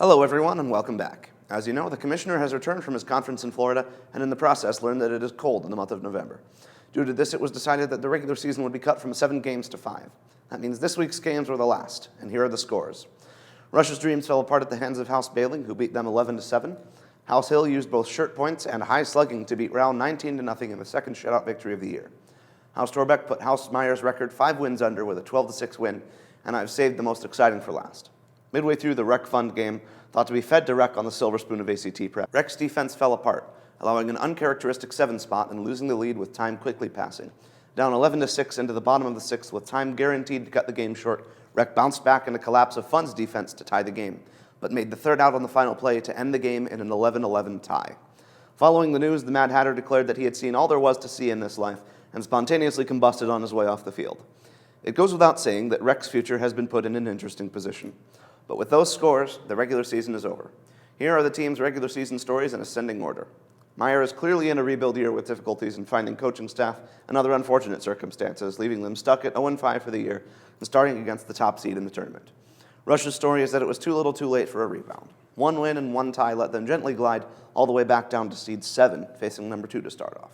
Hello everyone and welcome back. As you know, the commissioner has returned from his conference in Florida and in the process learned that it is cold in the month of November. Due to this, it was decided that the regular season would be cut from 7 games to 5. That means this week's games were the last, and here are the scores. Rush's Dreams fell apart at the hands of House Baling, who beat them 11-7. House Hill used both shirt points and high slugging to beat Row 19-0 in the second shutout victory of the year. House Torbeck put House Meyer's record 5 wins under with a 12-6 win, and I've saved the most exciting for last. Midway through the Rec Fund game, thought to be fed to Rec on the silver spoon of ACT prep, Rec's defense fell apart, allowing an uncharacteristic 7 spot and losing the lead with time quickly passing. Down 11-6 into the bottom of the 6th with time guaranteed to cut the game short, Rec bounced back in a collapse of Fund's defense to tie the game, but made the third out on the final play to end the game in an 11-11 tie. Following the news, the Mad Hatter declared that he had seen all there was to see in this life and spontaneously combusted on his way off the field. It goes without saying that Rec's future has been put in an interesting position. But with those scores, the regular season is over. Here are the team's regular season stories in ascending order. Meyer is clearly in a rebuild year with difficulties in finding coaching staff and other unfortunate circumstances, leaving them stuck at 0-5 for the year and starting against the top seed in the tournament. Rush's story is that it was too little too late for a rebound. 1 win and 1 tie let them gently glide all the way back down to seed 7, facing number 2 to start off.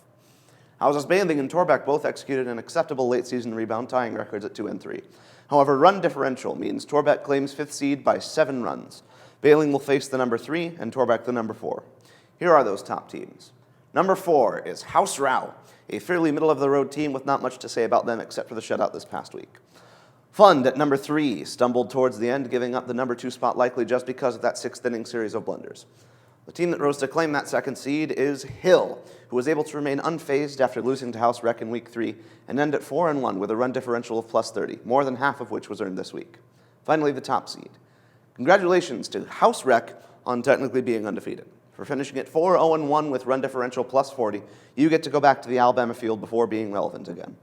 Houses Baling and Torbeck both executed an acceptable late-season rebound, tying records at 2 and 3. However, run differential means Torbeck claims 5th seed by 7 runs. Baling will face the number 3 and Torbeck the number 4. Here are those top teams. Number 4 is House Row, a fairly middle-of-the-road team with not much to say about them except for the shutout this past week. Fund at number 3 stumbled towards the end, giving up the number 2 spot likely just because of that 6th-inning series of blunders. The team that rose to claim that 2nd seed is Hill, who was able to remain unfazed after losing to House Rec in week 3 and end at 4-1 with a run differential of plus 30, more than half of which was earned this week. Finally, the top seed. Congratulations to House Rec on technically being undefeated. For finishing at 4-0-1 with run differential plus 40, you get to go back to the Alabama field before being relevant again.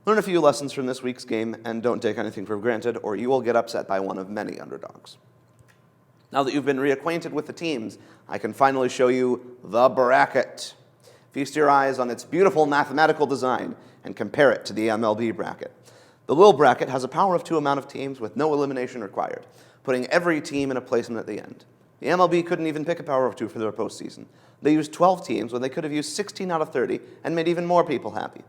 Learn a few lessons from this week's game and don't take anything for granted, or you will get upset by one of many underdogs. Now that you've been reacquainted with the teams, I can finally show you the bracket. Feast your eyes on its beautiful mathematical design and compare it to the MLB bracket. The Lil bracket has a power of 2 amount of teams with no elimination required, putting every team in a placement at the end. The MLB couldn't even pick a power of 2 for their postseason. They used 12 teams when they could have used 16 out of 30 and made even more people happy.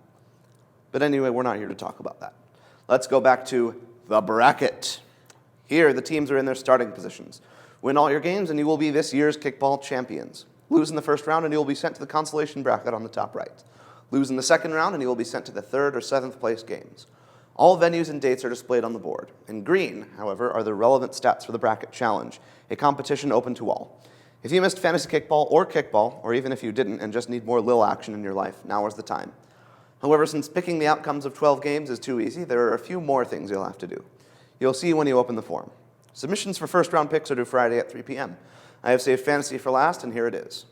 But anyway, we're not here to talk about that. Let's go back to the bracket. Here, the teams are in their starting positions. Win all your games and you will be this year's kickball champions. Lose in the first round and you will be sent to the consolation bracket on the top right. Lose in the second round and you will be sent to the 3rd or 7th place games. All venues and dates are displayed on the board. In green, however, are the relevant stats for the bracket challenge, a competition open to all. If you missed fantasy kickball, or even if you didn't and just need more Lil action in your life, now is the time. However, since picking the outcomes of 12 games is too easy, there are a few more things you'll have to do. You'll see when you open the form. Submissions for first-round picks are due Friday at 3 p.m. I have saved fantasy for last, and here it is.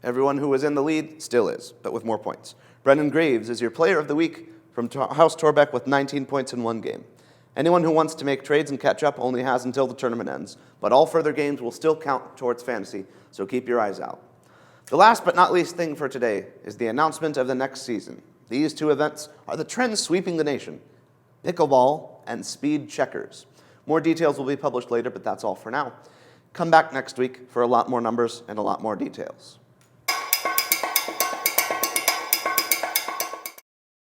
Everyone who was in the lead still is, but with more points. Brendan Graves is your player of the week from House Torbeck with 19 points in 1 game. Anyone who wants to make trades and catch up only has until the tournament ends, but all further games will still count towards fantasy, so keep your eyes out. The last but not least thing for today is the announcement of the next season. These 2 events are the trends sweeping the nation: pickleball and speed checkers. More details will be published later, but that's all for now. Come back next week for a lot more numbers and a lot more details.